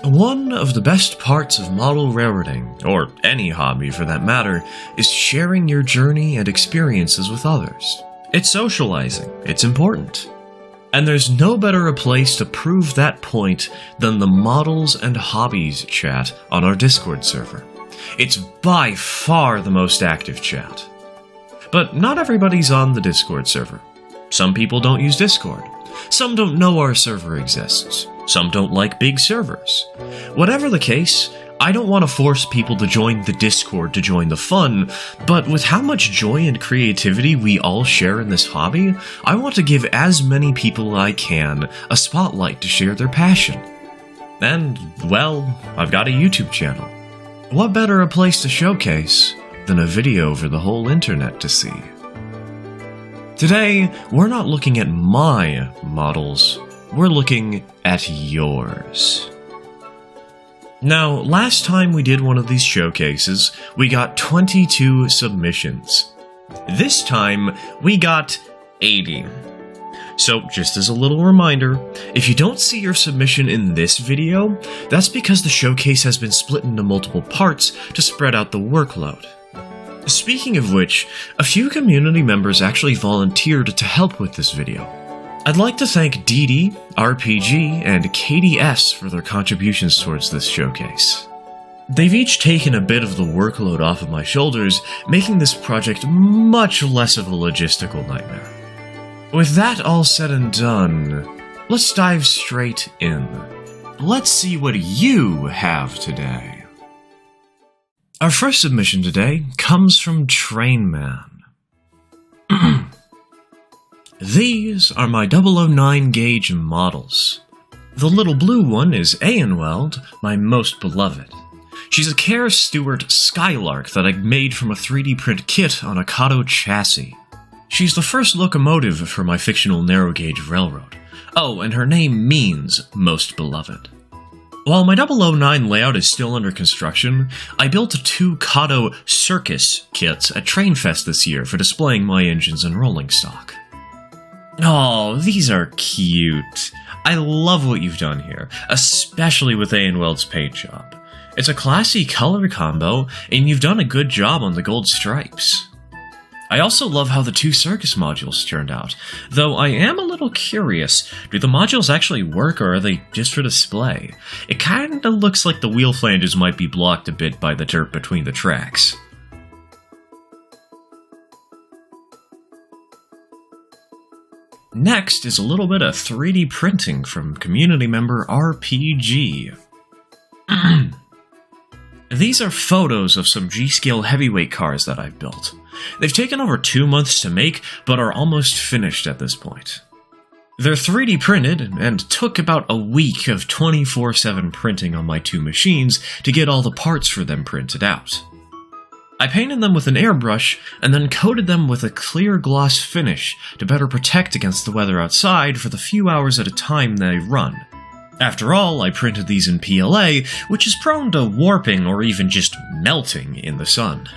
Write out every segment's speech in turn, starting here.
One of the best parts of model railroading, or any hobby for that matter, is sharing your journey and experiences with others. It's socializing, it's important. And there's no better a place to prove that point than the Models and Hobbies chat on our Discord server. It's by far the most active chat. But not everybody's on the Discord server. Some people don't use Discord. Some don't know our server exists. Some don't like big servers. Whatever the case, I don't want to force people to join the Discord to join the fun, but with how much joy and creativity we all share in this hobby, I want to give as many people I can a spotlight to share their passion. And, well, I've got a YouTube channel. What better a place to showcase than a video for the whole internet to see? Today, we're not looking at my models, we're looking at yours. Now, last time we did one of these showcases, we got 22 submissions. This time, we got 80. So, just as a little reminder, if you don't see your submission in this video, that's because the showcase has been split into multiple parts to spread out the workload. Speaking of which, a few community members actually volunteered to help with this video. I'd like to thank Dee, RPG, and KDS for their contributions towards this showcase. They've each taken a bit of the workload off of my shoulders, making this project much less of a logistical nightmare. With that all said and done, let's dive straight in. Let's see what you have today. Our first submission today comes from Trainman. These are my 009 gauge models. The little blue one is Aenweld, my most beloved. She's a Kerr Stewart Skylark that I made from a 3D print kit on a Kato chassis. She's the first locomotive for my fictional narrow gauge railroad. Oh, and her name means most beloved. While my 009 layout is still under construction, I built 2 Kato Circus kits at Trainfest this year for displaying my engines and rolling stock. Oh, these are cute. I love what you've done here, especially with Aenweld's paint job. It's a classy color combo, and you've done a good job on the gold stripes. I also love how the 2 circus modules turned out, though I am a little curious, do the modules actually work or are they just for display? It kinda looks like the wheel flanges might be blocked a bit by the dirt between the tracks. Next is a little bit of 3D printing from community member RPG. These are photos of some G-scale heavyweight cars that I've built. They've taken over 2 months to make, but are almost finished at this point. They're 3D printed, and took about a week of 24/7 printing on my 2 machines to get all the parts for them printed out. I painted them with an airbrush, and then coated them with a clear gloss finish to better protect against the weather outside for the few hours at a time they run. After all, I printed these in PLA, which is prone to warping or even just melting in the sun.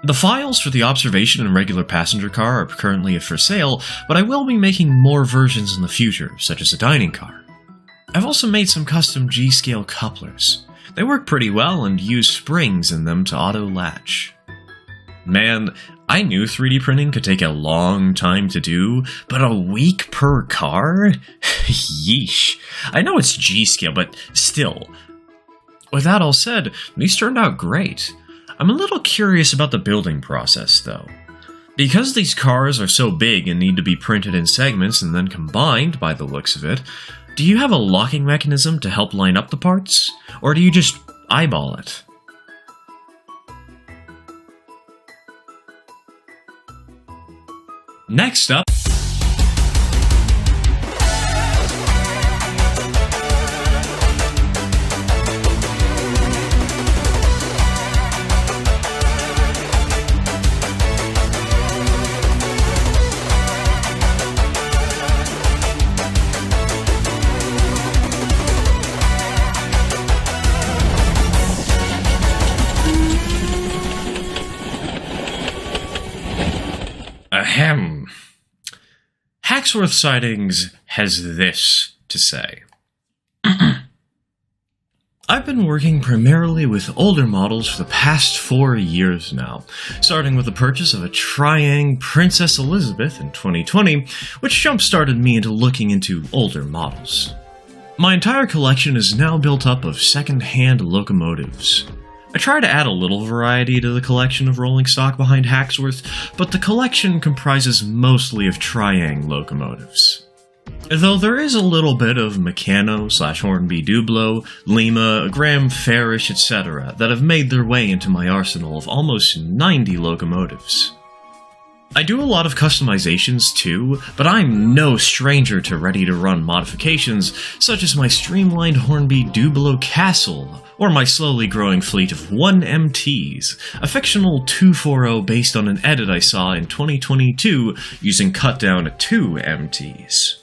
The files for the observation and regular passenger car are currently for sale, but I will be making more versions in the future, such as a dining car. I've also made some custom G-scale couplers. They work pretty well and use springs in them to auto-latch. Man, I knew 3D printing could take a long time to do, but a week per car? Yeesh. I know it's G-scale, but still. With that all said, these turned out great. I'm a little curious about the building process, though. Because these cars are so big and need to be printed in segments and then combined by the looks of it, do you have a locking mechanism to help line up the parts? Or do you just eyeball it? Next up... Ahem. Hackworth Sidings has this to say. I've been working primarily with older models for the past 4 years now, starting with the purchase of a Triang Princess Elizabeth in 2020, which jump-started me into looking into older models. My entire collection is now built up of second-hand locomotives. I try to add a little variety to the collection of rolling stock behind Hackworth, but the collection comprises mostly of Triang locomotives. Though there is a little bit of Meccano/Hornby Dublo, Lima, Graham Farish, etc. that have made their way into my arsenal of almost 90 locomotives. I do a lot of customizations too, but I'm no stranger to ready-to-run modifications, such as my streamlined Hornby Dublo Castle, or my slowly growing fleet of 1MTs, a fictional 240 based on an edit I saw in 2022 using cut-down 2MTs.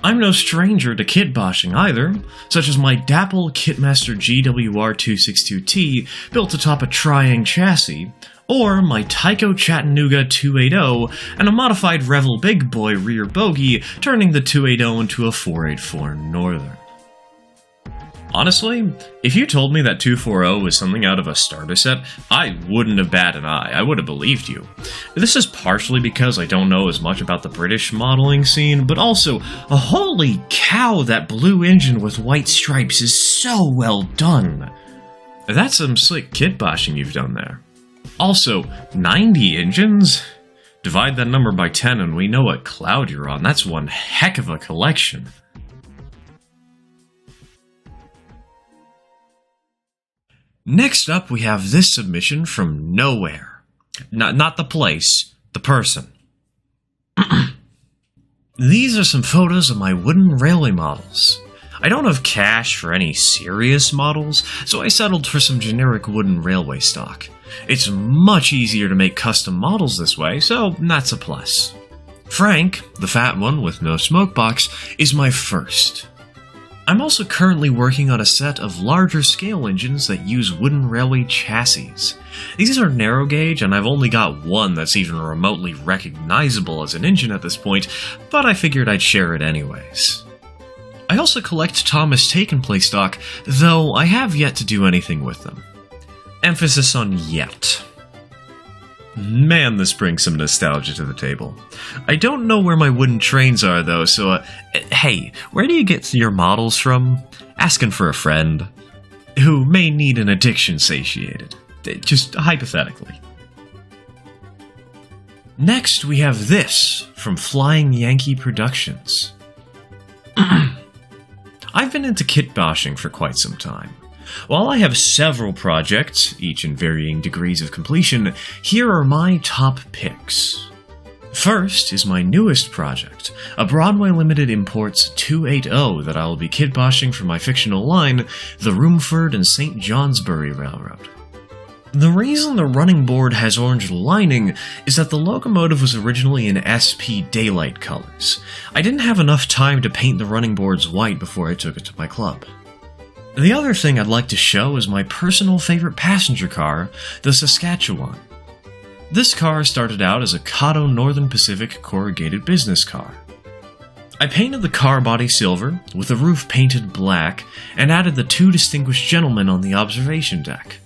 I'm no stranger to kitboshing either, such as my Dapple Kitmaster GWR262T built atop a Triang chassis, or my Tyco Chattanooga 280 and a modified Revel Big Boy rear bogie, turning the 280 into a 484 Northern. Honestly, if you told me that 240 was something out of a starter set, I wouldn't have batted an eye. I would have believed you. This is partially because I don't know as much about the British modeling scene, but also, holy cow, that blue engine with white stripes is so well done. That's some slick kitboshing you've done there. Also, 90 engines? Divide that number by 10 and we know what cloud you're on. That's one heck of a collection. Next up, we have this submission from nowhere. Not the place, the person. These are some photos of my wooden railway models. I don't have cash for any serious models, so I settled for some generic wooden railway stock. It's much easier to make custom models this way, so that's a plus. Frank, the fat one with no smoke box, is my first. I'm also currently working on a set of larger scale engines that use wooden railway chassis. These are narrow gauge, and I've only got one that's even remotely recognizable as an engine at this point, but I figured I'd share it anyways. I also collect Thomas Take Play stock, though I have yet to do anything with them. Emphasis on yet. Man, this brings some nostalgia to the table. I don't know where my wooden trains are, though, so, hey, where do you get your models from? Asking for a friend. Who may need an addiction satiated. Just hypothetically. Next, we have this from Flying Yankee Productions. I've been into kitboshing for quite some time. While I have several projects, each in varying degrees of completion, here are my top picks. First is my newest project, a Broadway Limited Imports 280 that I will be kitboshing for my fictional line, the Roomford and St. Johnsbury Railroad. The reason the running board has orange lining is that the locomotive was originally in SP daylight colors. I didn't have enough time to paint the running boards white before I took it to my club. The other thing I'd like to show is my personal favorite passenger car, the Saskatchewan. This car started out as a Kato Northern Pacific corrugated business car. I painted the car body silver, with the roof painted black, and added the two distinguished gentlemen on the observation deck.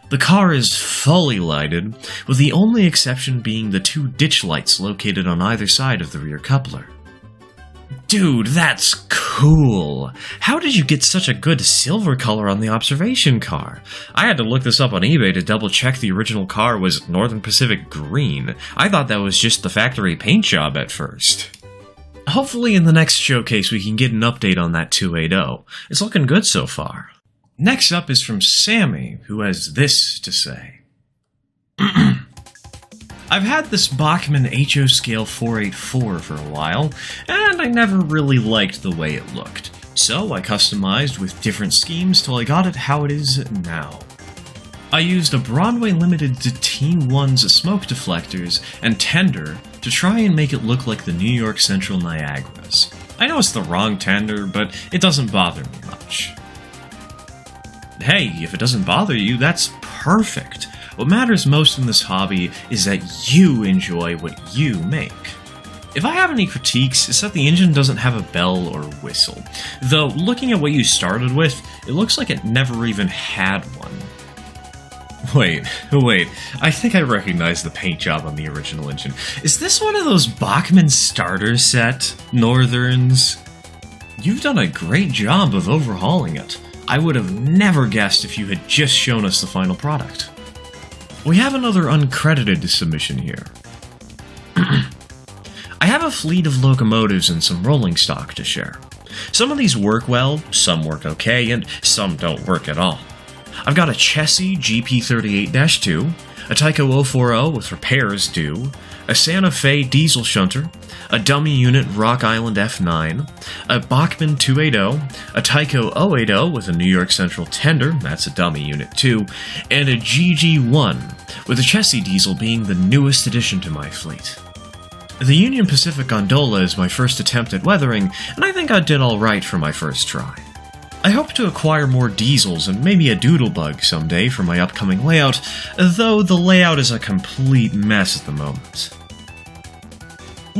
The car is fully lighted, with the only exception being the two ditch lights located on either side of the rear coupler. Dude, that's cool! How did you get such a good silver color on the observation car? I had to look this up on eBay to double check the original car was Northern Pacific green. I thought that was just the factory paint job at first. Hopefully in the next showcase we can get an update on that 280. It's looking good so far. Next up is from Sammy, who has this to say. I've had this Bachmann HO Scale 484 for a while, and I never really liked the way it looked. So I customized with different schemes till I got it how it is now. I used a Broadway Limited T1's smoke deflectors and tender to try and make it look like the New York Central Niagaras. I know it's the wrong tender, but it doesn't bother me much. Hey, if it doesn't bother you, that's perfect. What matters most in this hobby is that you enjoy what you make. If I have any critiques, it's that the engine doesn't have a bell or whistle. Though, looking at what you started with, it looks like it never even had one. Wait, I think I recognize the paint job on the original engine. Is this one of those Bachmann starter set Northerns? You've done a great job of overhauling it. I would have never guessed if you had just shown us the final product. We have another uncredited submission here. I have a fleet of locomotives and some rolling stock to share. Some of these work well, some work okay, and some don't work at all. I've got a Chessie GP38-2, a Tyco 040 with repairs due, a Santa Fe diesel shunter, a dummy unit Rock Island F9, a Bachmann 280, a Tyco 080 with a New York Central tender, that's a dummy unit too, and a GG1, with the Chessie diesel being the newest addition to my fleet. The Union Pacific gondola is my first attempt at weathering, and I think I did alright for my first try. I hope to acquire more diesels and maybe a doodlebug someday for my upcoming layout, though the layout is a complete mess at the moment.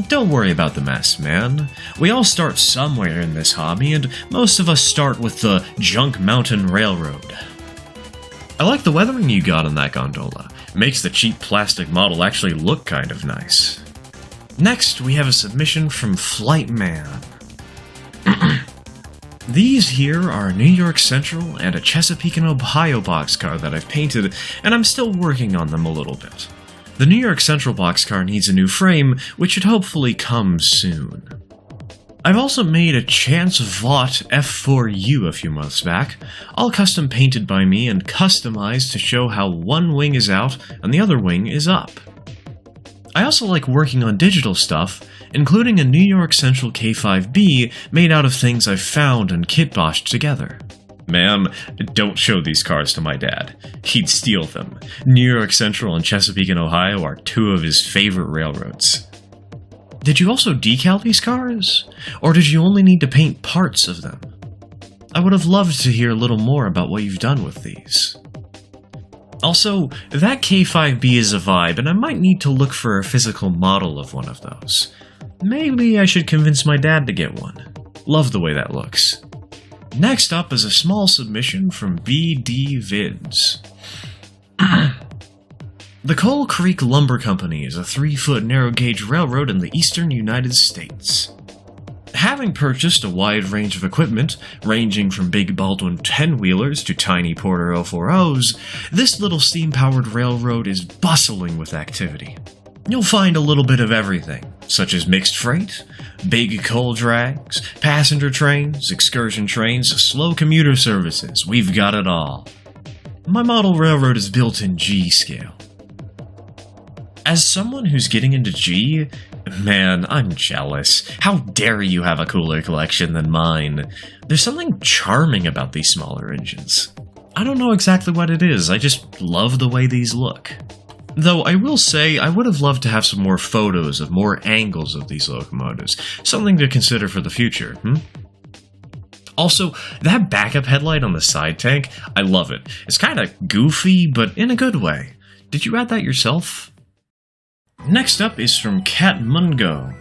Don't worry about the mess, man. We all start somewhere in this hobby, and most of us start with the Junk Mountain Railroad. I like the weathering you got on that gondola. It makes the cheap plastic model actually look kind of nice. Next, we have a submission from Flightman. These here are a New York Central and a Chesapeake and Ohio boxcar that I've painted, and I'm still working on them a little bit. The New York Central boxcar needs a new frame, which should hopefully come soon. I've also made a Chance Vought F4U a few months back, all custom painted by me and customized to show how one wing is out and the other wing is up. I also like working on digital stuff, including a New York Central K5B made out of things I've found and kitboshed together. Ma'am, don't show these cars to my dad. He'd steal them. New York Central and Chesapeake and Ohio are two of his favorite railroads. Did you also decal these cars? Or did you only need to paint parts of them? I would have loved to hear a little more about what you've done with these. Also, that K5B is a vibe, and I might need to look for a physical model of one of those. Maybe I should convince my dad to get one. Love the way that looks. Next up is a small submission from BD Vids. The Coal Creek Lumber Company is a 3-foot narrow-gauge railroad in the eastern United States. Having purchased a wide range of equipment, ranging from big Baldwin 10-wheelers to tiny Porter 040s, this little steam-powered railroad is bustling with activity. You'll find a little bit of everything, such as mixed freight, big coal drags, passenger trains, excursion trains, slow commuter services. We've got it all. My model railroad is built in G-scale. As someone who's getting into G, man, I'm jealous. How dare you have a cooler collection than mine? There's something charming about these smaller engines. I don't know exactly what it is, I just love the way these look. Though I will say, I would have loved to have some more photos of more angles of these locomotives. Something to consider for the future, Also, that backup headlight on the side tank, I love it. It's kinda goofy, but in a good way. Did you add that yourself? Next up is from Cat Mungo.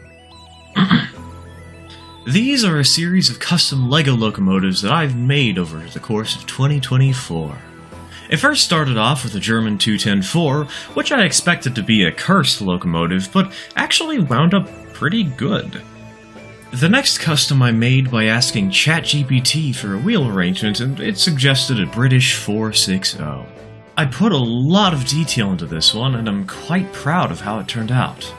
These are a series of custom LEGO locomotives that I've made over the course of 2024. It first started off with a German 210-4, which I expected to be a cursed locomotive, but actually wound up pretty good. The next custom I made by asking ChatGPT for a wheel arrangement, and it suggested a British 460. I put a lot of detail into this one, and I'm quite proud of how it turned out.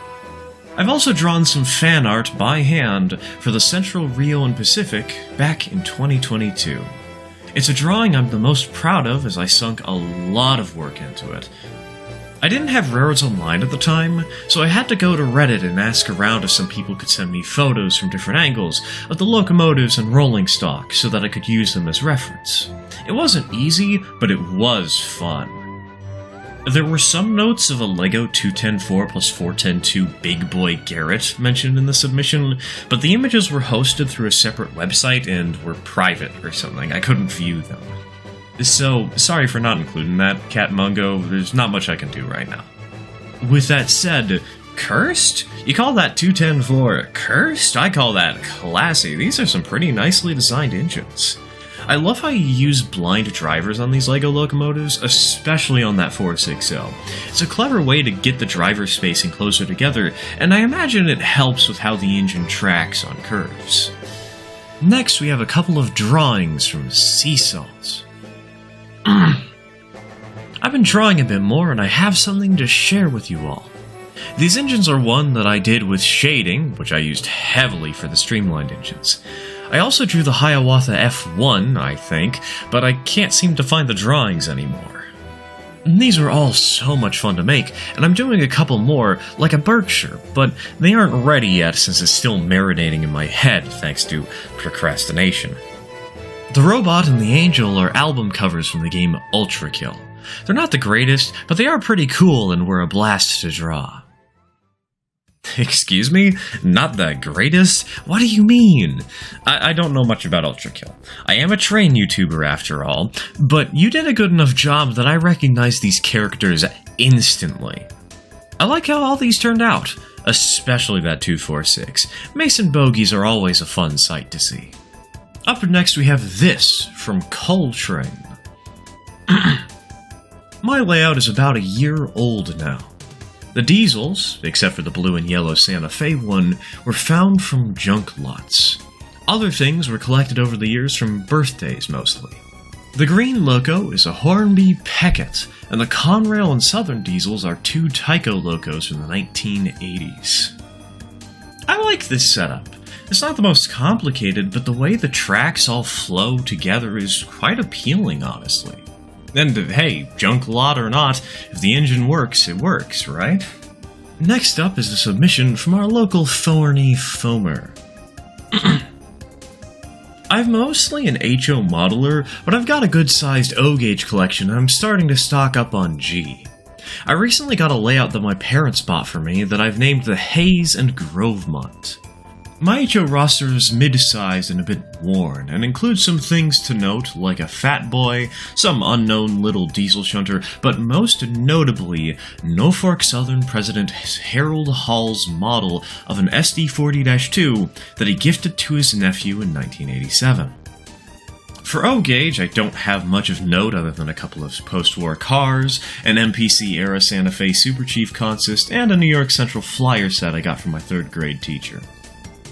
I've also drawn some fan art by hand for the Central, Rio, and Pacific back in 2022. It's a drawing I'm the most proud of as I sunk a lot of work into it. I didn't have railroads online at the time, so I had to go to Reddit and ask around if some people could send me photos from different angles of the locomotives and rolling stock so that I could use them as reference. It wasn't easy, but it was fun. There were some notes of a LEGO 210-4 plus 410-2 Big Boy Garrett mentioned in the submission, but the images were hosted through a separate website and were private or something. I couldn't view them. So, sorry for not including that, Cat Mungo. There's not much I can do right now. With that said, Cursed? You call that 210-4 cursed? I call that classy. These are some pretty nicely designed engines. I love how you use blind drivers on these LEGO locomotives, especially on that 460. It's a clever way to get the driver spacing closer together, and I imagine it helps with how the engine tracks on curves. Next, we have a couple of drawings from sea salt. I've been drawing a bit more, and I have something to share with you all. These engines are one that I did with shading, which I used heavily for the streamlined engines. I also drew the Hiawatha F1, I think, but I can't seem to find the drawings anymore. These were all so much fun to make, and I'm doing a couple more, like a Berkshire, but they aren't ready yet since it's still marinating in my head thanks to procrastination. The robot and the angel are album covers from the game Ultra Kill. They're not the greatest, but they are pretty cool and were a blast to draw. Excuse me? Not the greatest? What do you mean? I don't know much about Ultra Kill. I am a train YouTuber after all, but you did a good enough job that I recognize these characters instantly. I like how all these turned out, especially that 246. Mason bogies are always a fun sight to see. Up next we have this from Coltrane. My layout is about a year old now. The diesels, except for the blue and yellow Santa Fe one, were found from junk lots. Other things were collected over the years from birthdays mostly. The green loco is a Hornby Peckett, and the Conrail and Southern diesels are two Tyco locos from the 1980s. I like this setup. It's not the most complicated, but the way the tracks all flow together is quite appealing, honestly. And hey, junk lot or not, if the engine works, it works, right? Next up is a submission from our local thorny foamer. I'm mostly an HO modeler, but I've got a good-sized O-gauge collection and I'm starting to stock up on G. I recently got a layout that my parents bought for me that I've named the Hayes and Grovemont. My HO roster is mid-sized and a bit worn, and includes some things to note, like a Fat Boy, some unknown little diesel shunter, but most notably, Norfolk Southern President Harold Hall's model of an SD40-2 that he gifted to his nephew in 1987. For O-gauge, I don't have much of note other than a couple of post-war cars, an MPC-era Santa Fe Super Chief consist, and a New York Central Flyer set I got from my 3rd grade teacher.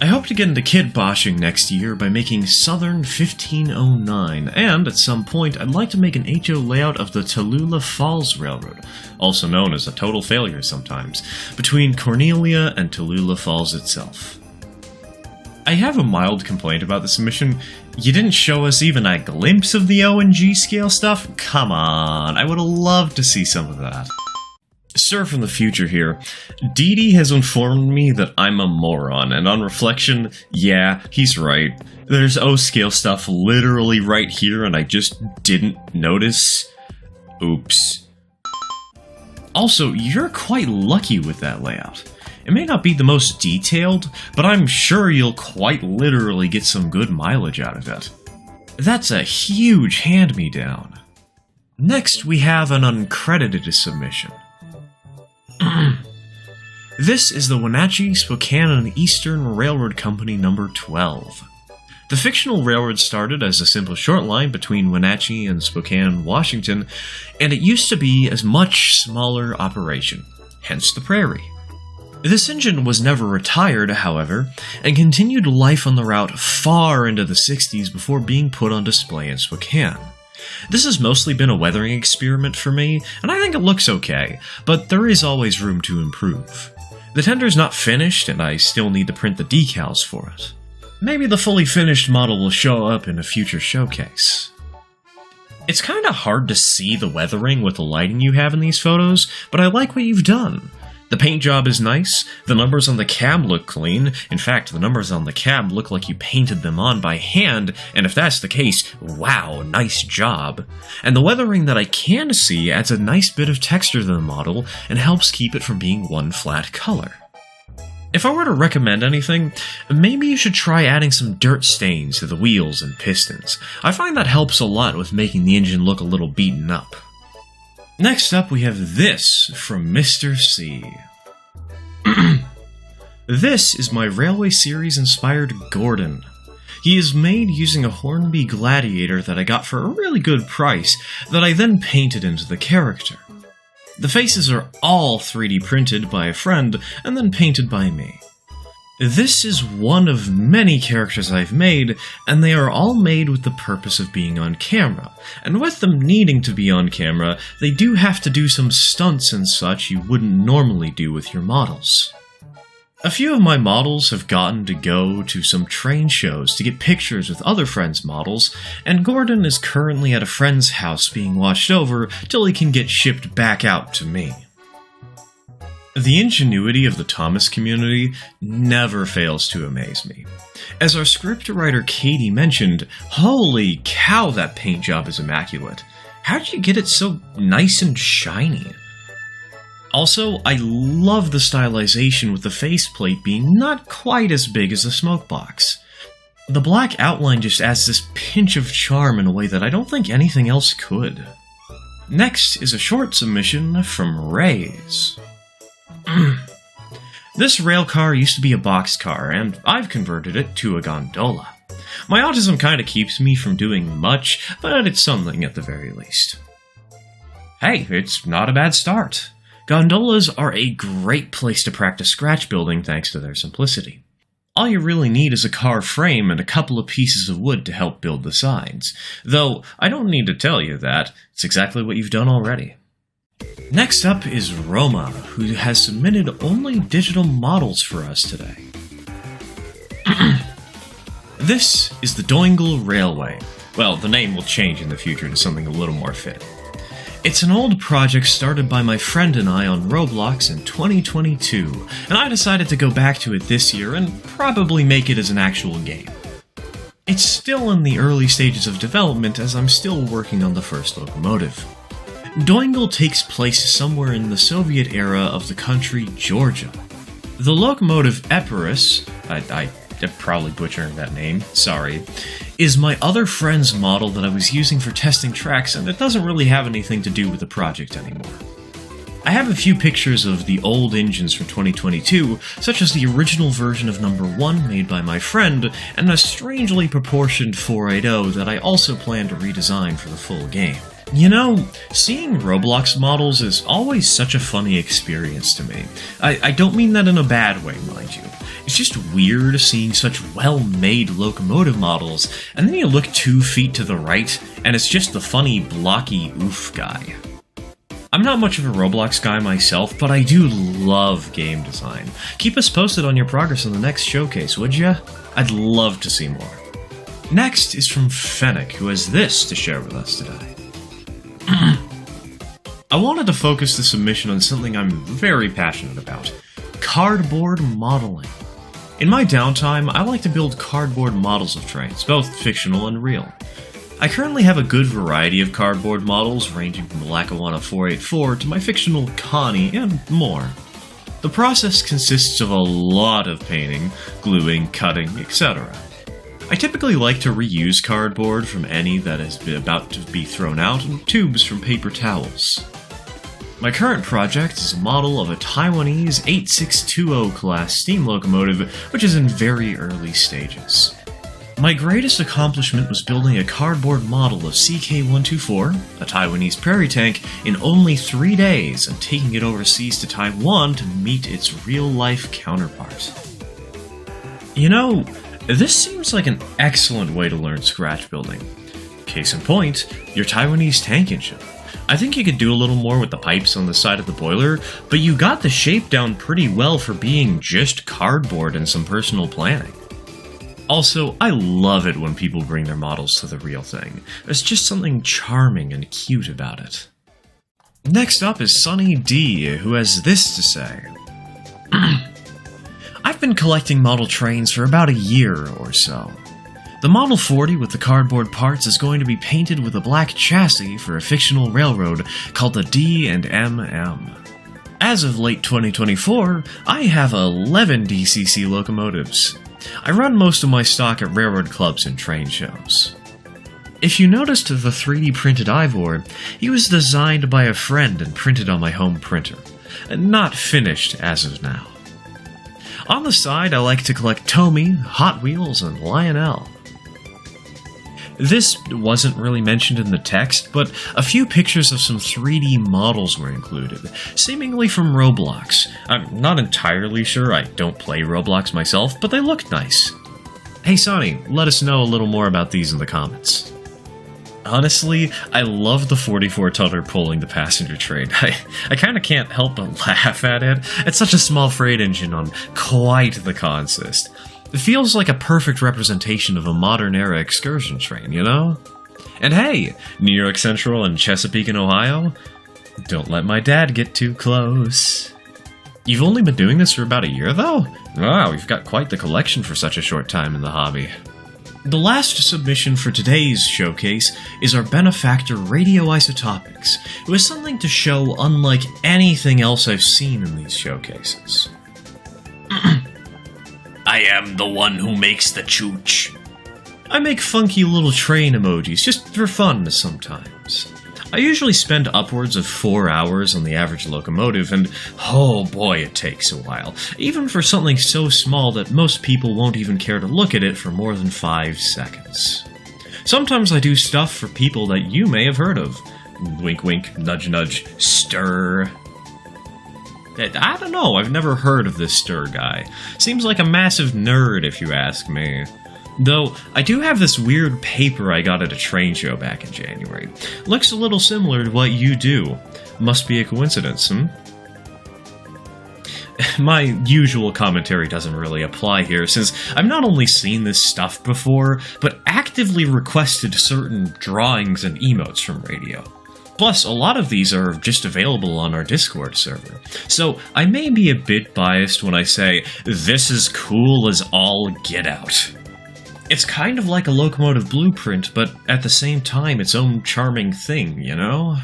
I hope to get into kit boshing next year by making Southern 1509, and at some point I'd like to make an HO layout of the Tallulah Falls Railroad, also known as a total failure sometimes, between Cornelia and Tallulah Falls itself. I have a mild complaint about the submission. You didn't show us even a glimpse of the O and G-scale stuff? Come on, I would have loved to see some of that. Sir from the future here, Dee Dee has informed me that I'm a moron, and on reflection, yeah, he's right. There's O-scale stuff literally right here, and I just didn't notice. Oops. Also, you're quite lucky with that layout. It may not be the most detailed, but I'm sure you'll quite literally get some good mileage out of it. That's a huge hand-me-down. Next, we have an uncredited submission. This is the Wenatchee, Spokane, and Eastern Railroad Company number 12. The fictional railroad started as a simple short line between Wenatchee and Spokane, Washington, and it used to be a much smaller operation, hence the prairie. This engine was never retired, however, and continued life on the route far into the 60s before being put on display in Spokane. This has mostly been a weathering experiment for me, and I think it looks okay, but there is always room to improve. The tender's not finished, and I still need to print the decals for it. Maybe the fully finished model will show up in a future showcase. It's kinda hard to see the weathering with the lighting you have in these photos, but I like what you've done. The paint job is nice, the numbers on the cab look clean. In fact, the numbers on the cab look like you painted them on by hand, and if that's the case, wow, nice job. And the weathering that I can see adds a nice bit of texture to the model and helps keep it from being one flat color. If I were to recommend anything, maybe you should try adding some dirt stains to the wheels and pistons. I find that helps a lot with making the engine look a little beaten up. Next up, we have this from Mr. C. This is my Railway Series inspired Gordon. He is made using a Hornby Gladiator that I got for a really good price that I then painted into the character. The faces are all 3D printed by a friend and then painted by me. This is one of many characters I've made, and they are all made with the purpose of being on camera. And with them needing to be on camera, they do have to do some stunts and such you wouldn't normally do with your models. A few of my models have gotten to go to some train shows to get pictures with other friends' models, and Gordon is currently at a friend's house being watched over till he can get shipped back out to me. The ingenuity of the Thomas community never fails to amaze me. As our scriptwriter Katie mentioned, holy cow, that paint job is immaculate. How'd you get it so nice and shiny? Also, I love the stylization with the faceplate being not quite as big as the smokebox. The black outline just adds this pinch of charm in a way that I don't think anything else could. Next is a short submission from Ray's. This railcar used to be a boxcar, and I've converted it to a gondola. My autism kinda keeps me from doing much, but it's something at the very least. Hey, it's not a bad start. Gondolas are a great place to practice scratch building thanks to their simplicity. All you really need is a car frame and a couple of pieces of wood to help build the sides. Though, I don't need to tell you that, it's exactly what you've done already. Next up is Roma, who has submitted only digital models for us today. This is the Doingle Railway. Well, the name will change in the future to something a little more fitting. It's an old project started by my friend and I on Roblox in 2022, and I decided to go back to it this year and probably make it as an actual game. It's still in the early stages of development as I'm still working on the first locomotive. Doingle takes place somewhere in the Soviet era of the country Georgia. The locomotive Epirus, I'm probably butchering that name, sorry, is my other friend's model that I was using for testing tracks, and it doesn't really have anything to do with the project anymore. I have a few pictures of the old engines from 2022, such as the original version of number 1 made by my friend, and a strangely proportioned 480 that I also plan to redesign for the full game. You know, seeing Roblox models is always such a funny experience to me. I don't mean that in a bad way, mind you. It's just weird seeing such well-made locomotive models, and then you look 2 feet to the right, and it's just the funny, blocky oof guy. I'm not much of a Roblox guy myself, but I do love game design. Keep us posted on your progress in the next showcase, would ya? I'd love to see more. Next is from Fennec, who has this to share with us today. I wanted to focus the submission on something I'm very passionate about: cardboard modeling. In my downtime, I like to build cardboard models of trains, both fictional and real. I currently have a good variety of cardboard models, ranging from the Lackawanna 484 to my fictional Connie and more. The process consists of a lot of painting, gluing, cutting, etc. I typically like to reuse cardboard from any that is about to be thrown out, and tubes from paper towels. My current project is a model of a Taiwanese 8620 class steam locomotive, which is in very early stages. My greatest accomplishment was building a cardboard model of CK-124, a Taiwanese prairie tank, in only 3 days and taking it overseas to Taiwan to meet its real-life counterpart. You know, this seems like an excellent way to learn scratch building. Case in point, your Taiwanese tank engine. I think you could do a little more with the pipes on the side of the boiler, but you got the shape down pretty well for being just cardboard and some personal planning. Also, I love it when people bring their models to the real thing. There's just something charming and cute about it. Next up is Sonny D, who has this to say. I've been collecting model trains for about a year or so. The Model 40 with the cardboard parts is going to be painted with a black chassis for a fictional railroad called the D&MM. As of late 2024, I have 11 DCC locomotives. I run most of my stock at railroad clubs and train shows. If you noticed the 3D printed Ivor, he was designed by a friend and printed on my home printer. Not finished as of now. On the side, I like to collect Tomy, Hot Wheels, and Lionel. This wasn't really mentioned in the text, but a few pictures of some 3D models were included, seemingly from Roblox. I'm not entirely sure, I don't play Roblox myself, but they look nice. Hey Sonny, let us know a little more about these in the comments. Honestly, I love the 44-tonner pulling the passenger train. I kinda can't help but laugh at it. It's such a small freight engine on quite the consist. It feels like a perfect representation of a modern-era excursion train, you know? And hey, New York Central and Chesapeake in Ohio? Don't let my dad get too close. You've only been doing this for about a year, though? Wow, you've got quite the collection for such a short time in the hobby. The last submission for today's showcase is our benefactor Radio Isotopics. It was something to show unlike anything else I've seen in these showcases. I am the one who makes the chooch. I make funky little train emojis just for fun sometimes. I usually spend upwards of 4 hours on the average locomotive, and oh boy, it takes a while, even for something so small that most people won't even care to look at it for more than 5 seconds. Sometimes I do stuff for people that you may have heard of. Wink wink, nudge nudge, stir. I don't know, I've never heard of this stir guy. Seems like a massive nerd if you ask me. Though, I do have this weird paper I got at a train show back in January. Looks a little similar to what you do. Must be a coincidence, My usual commentary doesn't really apply here, since I've not only seen this stuff before, but actively requested certain drawings and emotes from Radio. Plus, a lot of these are just available on our Discord server, so I may be a bit biased when I say, this is cool as all get out. It's kind of like a locomotive blueprint, but at the same time its own charming thing, you know?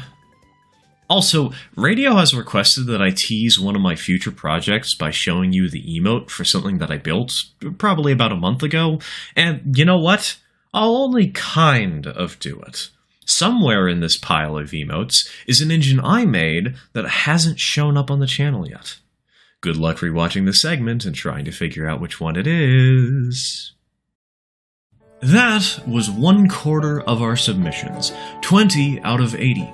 Also, Radio has requested that I tease one of my future projects by showing you the emote for something that I built, probably about a month ago, and you know what? I'll only kind of do it. Somewhere in this pile of emotes is an engine I made that hasn't shown up on the channel yet. Good luck rewatching this segment and trying to figure out which one it is. That was 1/4 of our submissions, 20 out of 80.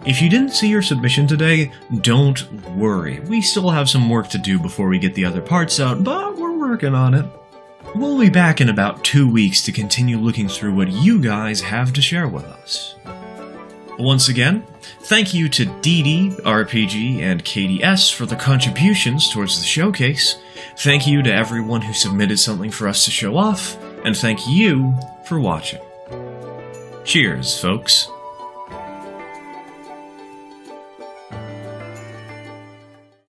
If you didn't see your submission today, don't worry. We still have some work to do before we get the other parts out, but we're working on it. We'll be back in about 2 weeks to continue looking through what you guys have to share with us. Once again, thank you to DD, RPG, and KDS for their contributions towards the showcase. Thank you to everyone who submitted something for us to show off, and thank you for watching. Cheers, folks.